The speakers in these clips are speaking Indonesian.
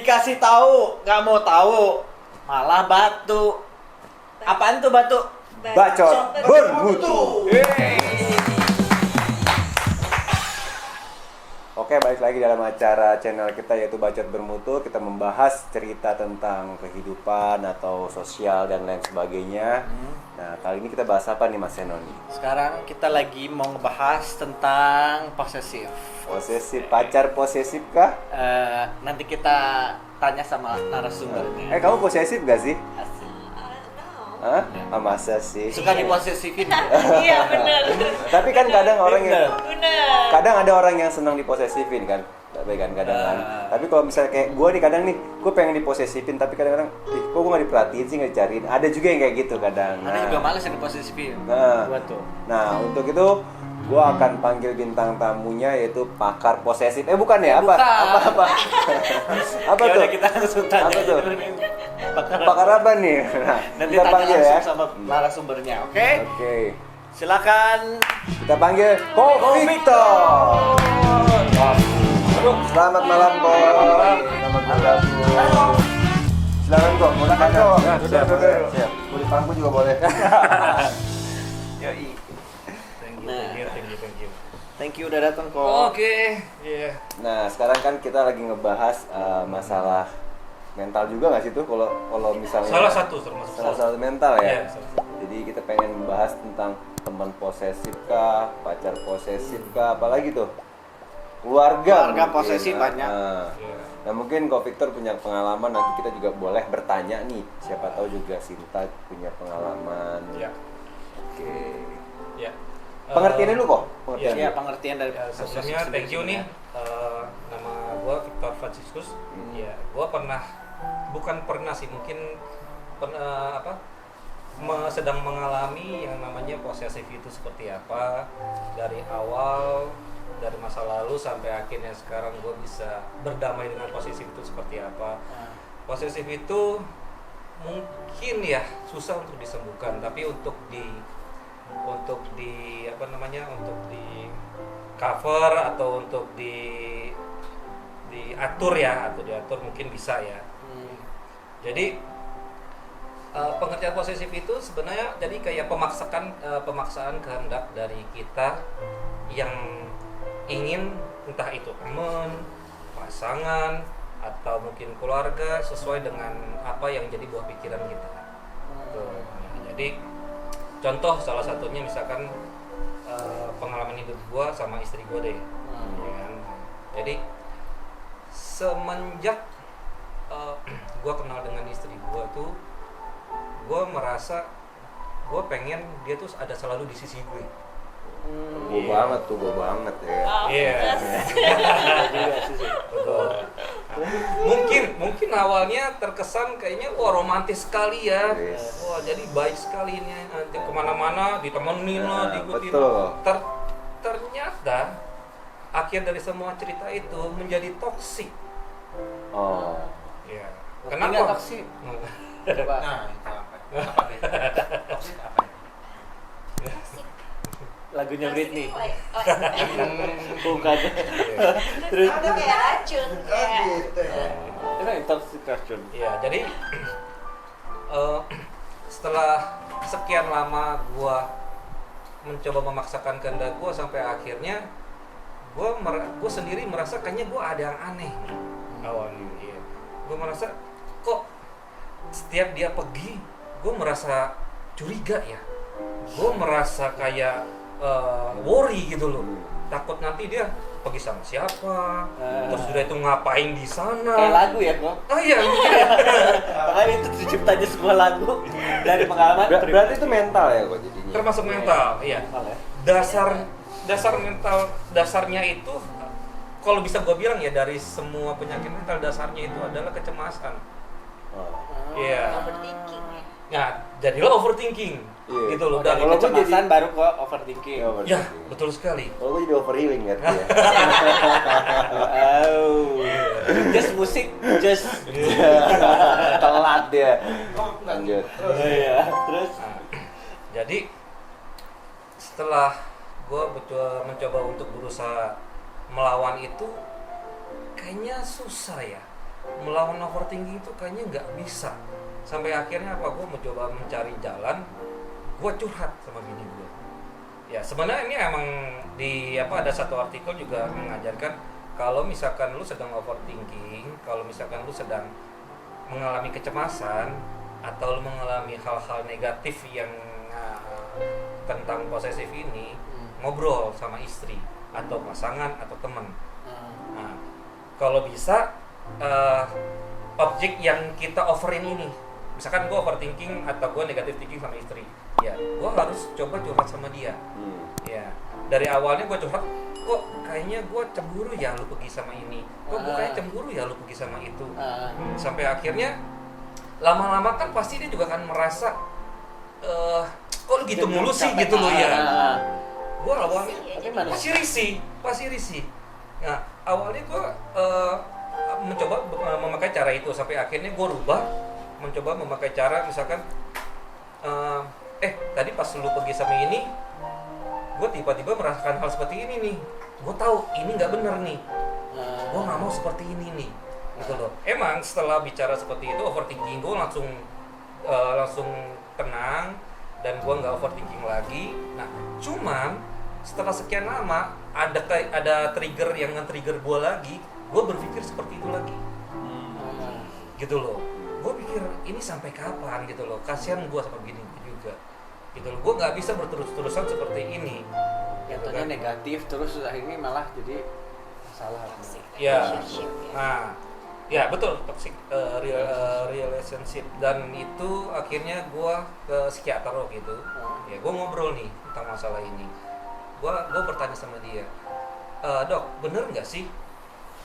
Dikasih tahu, nggak mau tahu, malah batu. Apaan tuh batu? Bacot bermutu. Oke, balik lagi dalam acara channel kita yaitu Bacot Bermutu. Kita membahas cerita tentang kehidupan atau sosial dan lain sebagainya. Nah, kali ini kita bahas apa nih Mas Senoni? Sekarang kita lagi mau ngebahas tentang posesif. Posesif, pacar posesif kah? Nanti kita tanya sama narasumbernya. Kamu posesif gak sih? Asik. Hah? Masa sih? Suka diposesifin? Iya benar. Tapi kan kadang orang yang Benar. kadang ada orang yang senang diposesifin kan, tapi kan kadang kan. Tapi kalau misalnya kayak gue nih kadang nih, gue pengen diposesifin tapi kadang-kadang, kok gue nggak diperhatiin sih, nggak dicariin. Ada juga yang kayak gitu kadang. Ada juga males yang diposesifin. Nah, Gua tuh. nah untuk itu gue akan panggil bintang tamunya yaitu pakar posesif. Bukan ya? Apa? Bukan. Apa? Apa Ya tuh? udah, kita langsung tanya. Apa tuh? Pakar. Pakar apa nih? Nah, Nanti kita tanya panggil langsung ya. sama narasumbernya, oke? Oke. Silakan. Kita panggil Ko Victor. Selamat malam, Ko. Selamat malam. Silakan kok, mau ditanya. Siap. Mau dipangku juga boleh. Yoi. Thank you. Thank you udah datang kok. Oke. Iya. Nah, sekarang kan kita lagi ngebahas masalah mental juga nggak sih tuh kalau misalnya Salah satu termasuk salah satu mental ya. Iya, salah satu. Jadi kita pengen membahas tentang teman posesif kah, pacar posesif kah, apalagi tuh keluarga Keluarga mungkin. posesif banyak. Iya. Nah mungkin kalau Victor punya pengalaman, nanti kita juga boleh bertanya nih, siapa tahu juga Sinta punya pengalaman. Iya. Oke. Iya. Pengertiannya lu kok? Pengertian Iya, lu? pengertian dari Ya, sebelumnya thank you nih. Nama gua Victor Franciscus. Ya, gua bukan pernah sih, mungkin sedang mengalami yang namanya posesif itu seperti apa dari awal, dari masa lalu sampai akhirnya sekarang gue bisa berdamai dengan posesif itu seperti apa. Posesif itu mungkin ya susah untuk disembuhkan, tapi untuk di cover atau untuk diatur mungkin bisa ya. Jadi pengertian posesif itu sebenarnya jadi kayak pemaksaan kehendak dari kita yang ingin, entah itu teman, pasangan, atau mungkin keluarga, sesuai dengan apa yang jadi buah pikiran kita. Tuh. Jadi contoh salah satunya misalkan pengalaman hidup gua sama istri gua deh. Ya kan? Jadi semenjak gua kenal dengan istri gua tuh, gua merasa gua pengen dia tuh ada selalu di sisi gue. Gue banget ya. Iya. Betul. Mungkin awalnya terkesan kayaknya wah romantis sekali ya. Yes. Wah jadi baik sekali ini, nanti kemana-mana ditemenin lah, Nah, diikutin. betul. Ternyata akhir dari semua cerita itu menjadi toksik. Oh. Iya. Kenapa toksik? Coba. Nah, itu apa? Apa beda? Toxic apa? Lagunya Britney. Bukan. Bukan. Terus itu kayak racun. Kayak Itu kan intoxication. Iya, jadi setelah sekian lama gua mencoba memaksakan kehendak gua sampai akhirnya gua sendiri merasa kayaknya gua ada yang aneh awalnya. Iya. Gua merasa kok setiap dia pergi gua merasa curiga ya. Gua merasa kayak worry gitu loh. Takut nanti dia pergi sama siapa, terus udah itu ngapain di sana. Kayak lagu ya kok. Oh iya. Makanya itu terciptanya sebuah lagu dari pengalaman pribadi. Berarti itu mental ya kok jadinya. Termasuk mental, iya. Mental ya. Dasar mental, dasarnya itu kalau bisa gue bilang ya, dari semua penyakit mental dasarnya itu adalah kecemasan. Oh. Iya. overthinking ya. Nah, jadilah overthinking. Iya. Gitu loh. Dari Kalau gua kecemasan jadi- baru ke overthinking. Iya, Ya, betul sekali. Kalau gue jadi overhealing ya. Oh. Just musik, just Telat dia. Lanjut. iya. Terus Nah, jadi setelah gue mencoba untuk berusaha melawan itu, kayaknya susah ya. melawan overthinking itu kayaknya nggak bisa. Sampai akhirnya apa, gue mencoba mencari jalan, gue curhat sama bini gue. Ya sebenarnya ini emang di ada satu artikel juga mengajarkan kalau misalkan lu sedang overthinking, kalau misalkan lu sedang mengalami kecemasan atau lu mengalami hal-hal negatif yang tentang posesif ini, ngobrol sama istri atau pasangan atau teman. Nah, kalau bisa objek yang kita offerin ini, misalkan gue overthinking atau gue negative thinking sama istri, ya gue harus coba curhat sama dia. Ya dari awalnya gue curhat, kok kayaknya gue cemburu ya lu pergi sama ini, kok gue kayak cemburu ya lu pergi sama itu. Sampai akhirnya lama-lama kan pasti dia juga akan merasa kok lu gitu mulu sih gitu loh ya. Gue awalnya pasti risih. Nah awalnya gue mencoba memakai cara itu, sampai akhirnya gue rubah, mencoba memakai cara misalkan tadi pas lu pergi sama ini, gue tiba-tiba merasakan hal seperti ini nih, gue tahu ini nggak bener nih, gue nggak mau seperti ini nih, gitu loh. Emang setelah bicara seperti itu, overthinking gue langsung tenang dan gue nggak overthinking lagi. Nah cuman setelah sekian lama ada trigger yang nge-trigger gue lagi, gue berpikir seperti itu lagi, gitu loh. Gue pikir ini sampai kapan gitu loh, kasihan gue sama bini gue juga, gitu loh. Gue nggak bisa berterus-terusan seperti ini. Jatuhnya negatif terus akhirnya malah jadi masalah. Ya, nah, ya betul, toxic relationship. Dan itu akhirnya gue ke psikiater gitu. Ya gue ngobrol nih tentang masalah ini. Gue bertanya sama dia, dok, bener nggak sih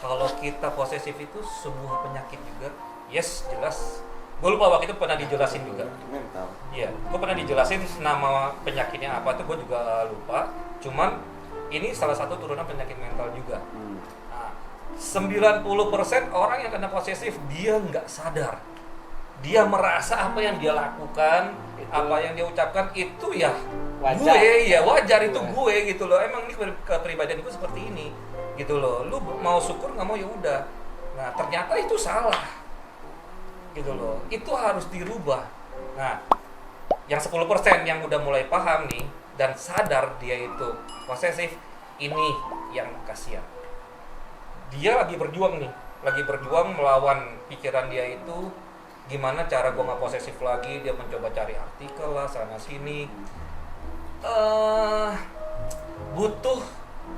kalau kita posesif itu sebuah penyakit juga? Yes, jelas. Gue lupa waktu itu pernah dijelasin juga. Mental. Iya, gue pernah dijelasin nama penyakitnya apa tuh, gue juga lupa. Cuman ini salah satu turunan penyakit mental juga. Nah, 90% orang yang kena posesif dia nggak sadar. Dia merasa apa yang dia lakukan, apa yang dia ucapkan itu ya wajar. Wajar itu gue gitu loh. Emang ini kepribadian gue seperti ini gitu loh. Lu mau syukur nggak mau ya udah. Nah ternyata itu salah gitu loh. Itu harus dirubah. Nah yang 10% yang udah mulai paham nih dan sadar dia itu posesif, ini yang kasihan. Dia lagi berjuang melawan pikiran dia itu. Gimana cara gue nggak posesif lagi? Dia mencoba cari artikel lah sana sini. Butuh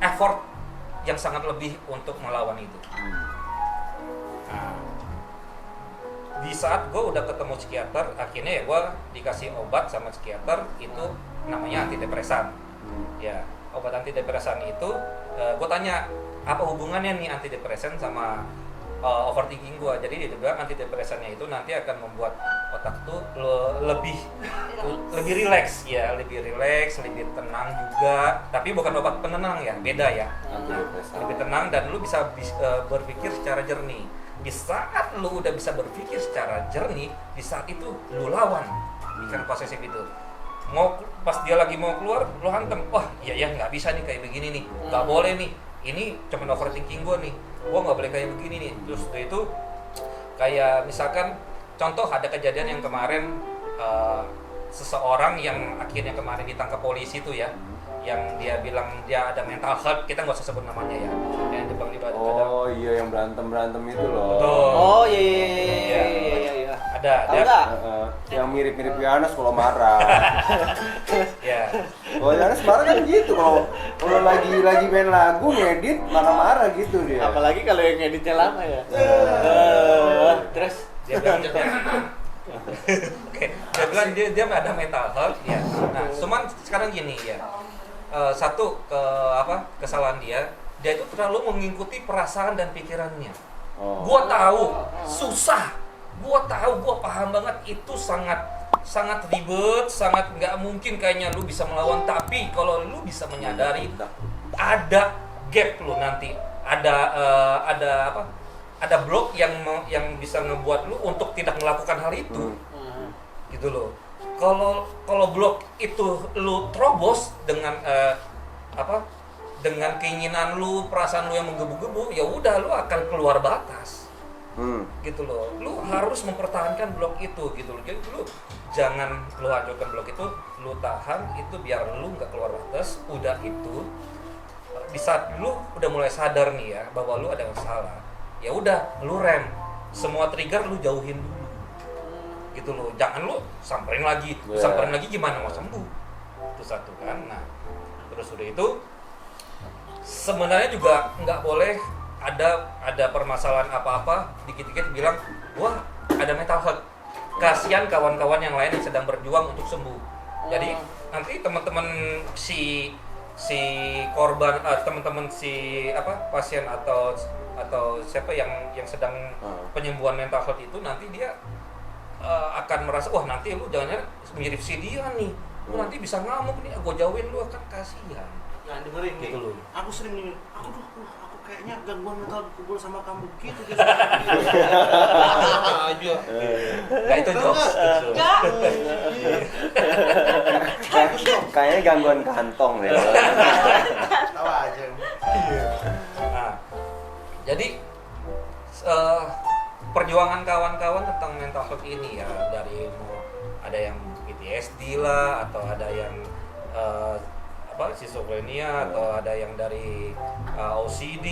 effort yang sangat lebih untuk melawan itu. Nah, di saat gue udah ketemu psikiater, akhirnya ya gue dikasih obat sama psikiater, itu namanya antidepresan. Ya, obat antidepresan itu gue tanya apa hubungannya nih antidepresan sama overthinking gue. Jadi dia bilang antidepresannya itu nanti akan membuat otak tuh lebih rileks ya, lebih tenang juga. Tapi bukan obat penenang ya, beda ya. Nah, lebih tenang dan lu bisa berpikir secara jernih. Di saat lu udah bisa berpikir secara jernih, di saat itu lu lawan pikiran posesif itu. Pas dia lagi mau keluar, lu hantam. Wah, iya nggak bisa nih kayak begini nih, nggak boleh nih. Ini cuma overthinking gue nih, gue nggak boleh kayak begini nih. Terus itu kayak misalkan contoh ada kejadian yang kemarin seseorang yang akhirnya kemarin ditangkap polisi tuh ya, yang dia bilang dia ada mental health, kita nggak usah sebut namanya ya, yang dia bilang dia Oh iya, yang berantem itu loh. Betul. Oh iya. Ada Tahu dia, nggak? Yang mirip-mirip Yohanes kalau marah. ya. Kalau Yohanes marah kan gitu, kalau lagi main lagu ngedit marah-marah gitu dia. Apalagi kalau yang editnya lama ya. Terus Dia bilang dia bilang dia ada mental health ya. Nah, cuman sekarang gini ya. Satu kesalahan dia itu terlalu mengikuti perasaan dan pikirannya. Gua tahu susah. Gua paham banget itu sangat ribet, sangat nggak mungkin kayaknya lu bisa melawan. Tapi kalau lu bisa menyadari ada gap lu nanti, ada blok yang bisa ngebuat lu untuk tidak melakukan hal itu, gitu loh. Kalau blok itu lu terobos dengan dengan keinginan lu, perasaan lu yang menggebu-gebu, ya udah lu akan keluar batas. gitu loh. Lu harus mempertahankan blog itu gitu loh. Jadi lu jangan lu hancurkan blog itu, lu tahan itu biar lu nggak keluar batas. Udah itu di saat lu udah mulai sadar nih ya bahwa lu ada masalah, ya udah lu rem, semua trigger lu jauhin dulu gitu loh. Jangan lu samperin lagi gimana mau sembuh, itu satu kan. Nah terus udah itu sebenarnya juga nggak boleh ada permasalahan apa-apa dikit-dikit bilang wah ada mental health. Kasihan kawan-kawan yang lain yang sedang berjuang untuk sembuh. Jadi nanti teman-teman si korban, teman-teman si pasien atau siapa yang sedang penyembuhan mental health itu, nanti dia akan merasa wah nanti lu jangan mirip si dia nih, lu nanti bisa ngamuk nih, gue jauhin lu, akan kasihan. Nah dengerin nih, Gitu loh. aku sering nih, aku kayaknya gangguan mental kumpul sama kamu gitu. Aja. Nah itu jokes. Enggak. Kayaknya gangguan kantong ya. Tahu aja. Nah, jadi perjuangan kawan-kawan tentang mental health ini ya, dari mau ada yang PTSD lah, atau ada yang schizophrenia, atau ada yang dari OCD,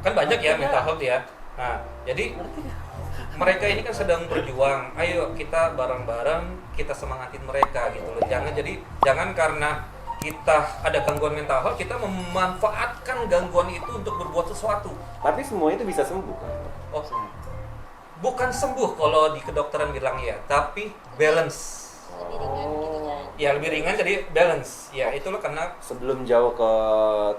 kan banyak ya mental health ya. Nah, jadi mereka ini kan sedang berjuang. Ayo kita bareng-bareng kita semangatin mereka gitu loh. Jangan karena kita ada gangguan mental health kita memanfaatkan gangguan itu untuk berbuat sesuatu. Tapi semua itu bisa sembuh kan? Oh, bukan sembuh kalau di kedokteran bilang ya, tapi balance. Lebih ringan gitu kan. Ya lebih ringan, jadi balance. Ya itu loh, karena Sebelum jauh ke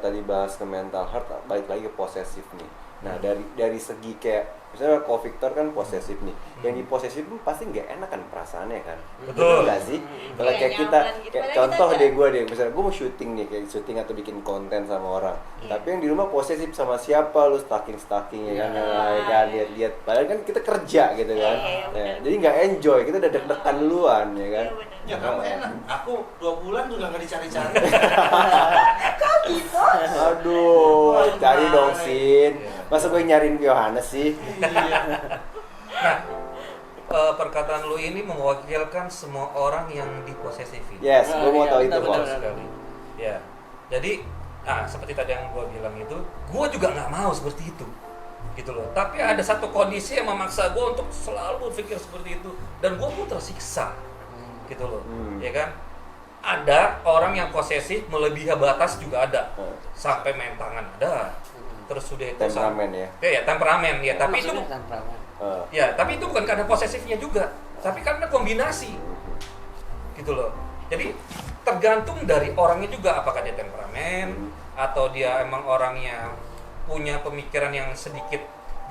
tadi bahas ke mental health, balik lagi ke posesif nih. Nah dari segi kayak misalnya Ko Victor kan posesif nih, yang di posesif pun pasti nggak enak kan perasaannya kan? Betul. Nggak sih? Kalau Kayak kayak kita, nyaman gitu. kayak Padahal contoh kita deh gue deh, misalnya gue mau syuting nih, kayak syuting atau bikin konten sama orang, tapi yang di rumah posesif sama siapa, lu stalking ya kan, lihat, padahal kan kita kerja gitu kan, Iya, nah, benar. jadi nggak enjoy, kita udah deg-degan duluan ya kan. Iya, benar. Ya kamu enak. Aku 2 bulan juga nggak dicari-cari. Aduh, Wah, cari dong gimana Sin. ya? Masa gue nyariin Yohanes sih? nah perkataan lu ini mewakilkan semua orang yang diposesifin. Yes, gue mau tahu itu Betul Bos. sekali. Ya, jadi seperti tadi yang gue bilang itu, gue juga nggak mau seperti itu, gitu loh. Tapi ada satu kondisi yang memaksa gue untuk selalu berpikir seperti itu, dan gue pun tersiksa, gitu loh, ya kan? Ada orang yang posesif melebihi batas juga ada, sampai main tangan ada, terus sudah itu Temperamen ya. ya temperamen ya, tapi itu Maksudnya temperamen. tapi itu bukan karena posesifnya juga, tapi karena kombinasi, gitu loh. Jadi tergantung dari orangnya juga, apakah dia temperamen atau dia emang orangnya punya pemikiran yang sedikit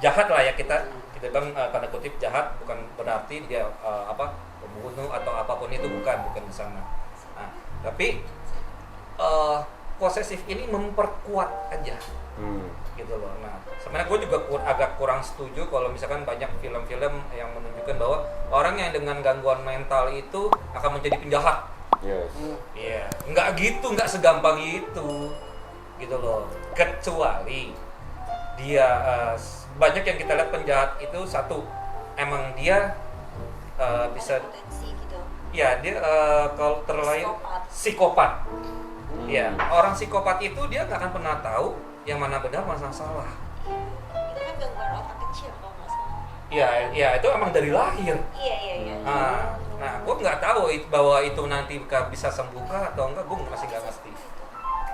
jahat lah ya, kita bilang tanda kutip jahat, bukan berarti dia pembunuh atau apapun itu, bukan ke sana. Nah, tapi posesif ini memperkuat aja, gitu loh. Nah, sebenarnya gue juga agak kurang setuju kalau misalkan banyak film-film yang menunjukkan bahwa orang yang dengan gangguan mental itu akan menjadi penjahat. Yes. Iya, nggak gitu, nggak segampang itu, gitu loh. Kecuali dia banyak yang kita lihat penjahat itu, satu emang dia bisa, Ada potensi gitu. ya dia kalau terlahir psikopat. Ya, orang psikopat itu dia nggak akan pernah tahu yang mana benar, mana salah. Itu kan gangguan otak kecil kalau nggak salah. Ya itu emang dari lahir. Iya. Nah, gue nggak tahu bahwa itu nanti bisa sembuh kah atau enggak, gue masih nggak pasti.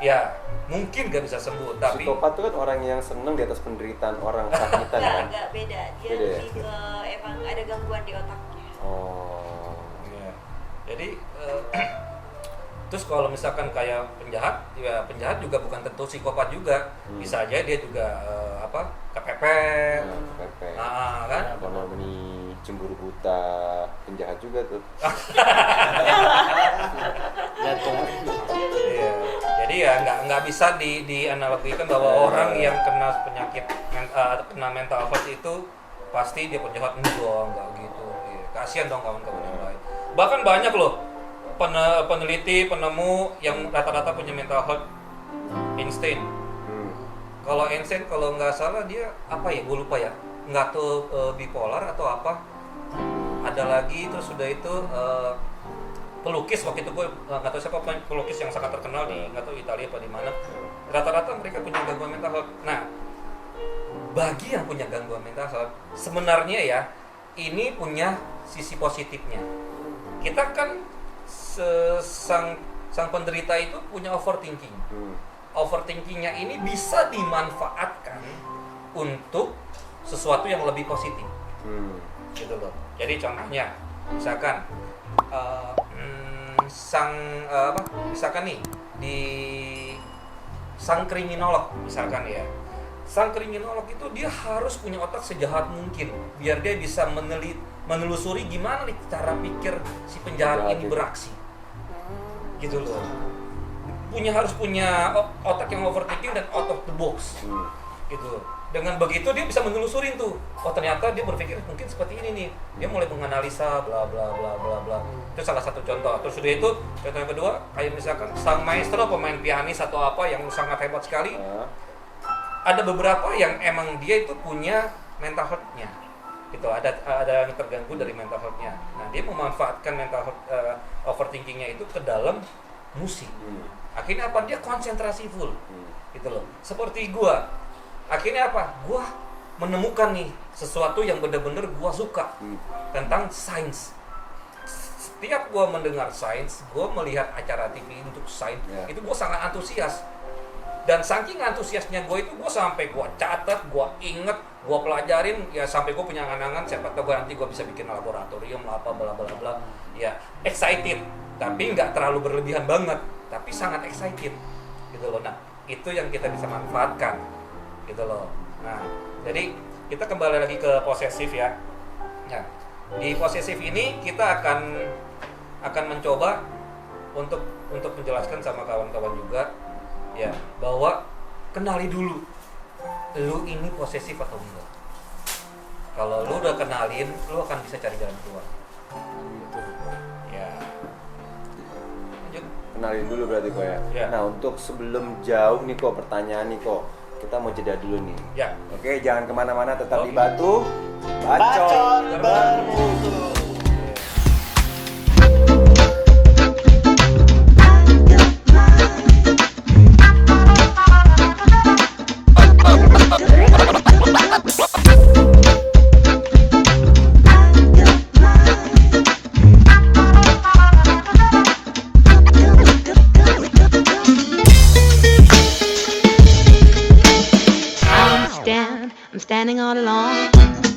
Ya, mungkin nggak bisa sembuh, tapi Psikopat itu kan orang yang seneng di atas penderitaan orang sakitan kan? Enggak beda. Dia Beda ya? lebih ke emang ada gangguan di otaknya. Oh. ya. Jadi terus kalau misalkan kayak penjahat, ya penjahat juga bukan tentu psikopat juga, bisa aja dia juga kepepet, Pepe. kan? Ekonomi, cemburu buta, penjahat juga tuh. Iya. Jadi ya nggak bisa dianalogikan bahwa orang yang kena penyakit kena mental health itu pasti dia penjahat. Enggak gitu. Iya. Kasihan dong kawan-kawan yang lain. Bahkan banyak loh peneliti, penemu yang rata-rata punya mental health. Einstein. Kalau Einstein kalau nggak salah dia apa ya, gue lupa ya. nggak tahu bipolar atau apa. Ada lagi terus sudah itu pelukis, waktu itu gue nggak tahu siapa pelukis yang sangat terkenal di nggak tahu Italia apa di mana. Rata-rata mereka punya gangguan mental health. Nah, bagi yang punya gangguan mental health sebenarnya ya ini punya sisi positifnya. Kita kan sang penderita itu punya overthinking. Overthinkingnya ini bisa dimanfaatkan untuk sesuatu yang lebih positif. Gitu loh. Jadi contohnya misalkan misalkan nih di sang kriminolog misalkan ya. Sang kriminolog itu dia harus punya otak sejahat mungkin biar dia bisa menelusuri gimana nih cara pikir si penjahat ini beraksi. Gitu loh. Harus punya otak yang overthinking dan out of the box. Gitu. Dengan begitu dia bisa menelusurin tuh. Oh ternyata dia berpikir mungkin seperti ini nih. Dia mulai menganalisa bla bla bla bla bla. Itu salah satu contoh. Terus sudah itu contoh yang kedua kayak misalkan sang maestro pemain pianis atau apa yang sangat hebat sekali. Ada beberapa yang emang dia itu punya mental health-nya. Gitu. Ada yang terganggu dari mental health-nya. Nah, dia memanfaatkan mental health overthinking-nya itu ke dalam musik. Akhirnya apa? Dia konsentrasi full. Gitu loh. Seperti gua. Akhirnya apa? Gua menemukan nih sesuatu yang benar-benar gua suka tentang sains. Setiap gua mendengar sains, gua melihat acara TV untuk sains, itu gua sangat antusias. Dan saking antusiasnya gue itu, gue sampai gue catat, gue inget, gue pelajarin, ya sampai gue punya angan-angan siapa tahu nanti gue bisa bikin laboratorium lah apa bla bla bla. Ya excited, tapi nggak terlalu berlebihan banget, tapi sangat excited, gitu loh. Nah itu yang kita bisa manfaatkan, gitu loh. Nah jadi kita kembali lagi ke posesif ya. Nah di posesif ini kita akan mencoba untuk menjelaskan sama kawan-kawan juga. Ya, bahwa kenali dulu lu ini posesif atau enggak. Kalau lu udah kenalin, lu akan bisa cari jalan keluar. Ya. Lanjut. Kenalin dulu berarti kok ya. Ya. Nah untuk sebelum jauh nih kok pertanyaan nih kok, kita mau jeda dulu nih. Ya. Oke, jangan kemana-mana, tetap di Oke. Batu Bacot bermutu. I'm standing all alone.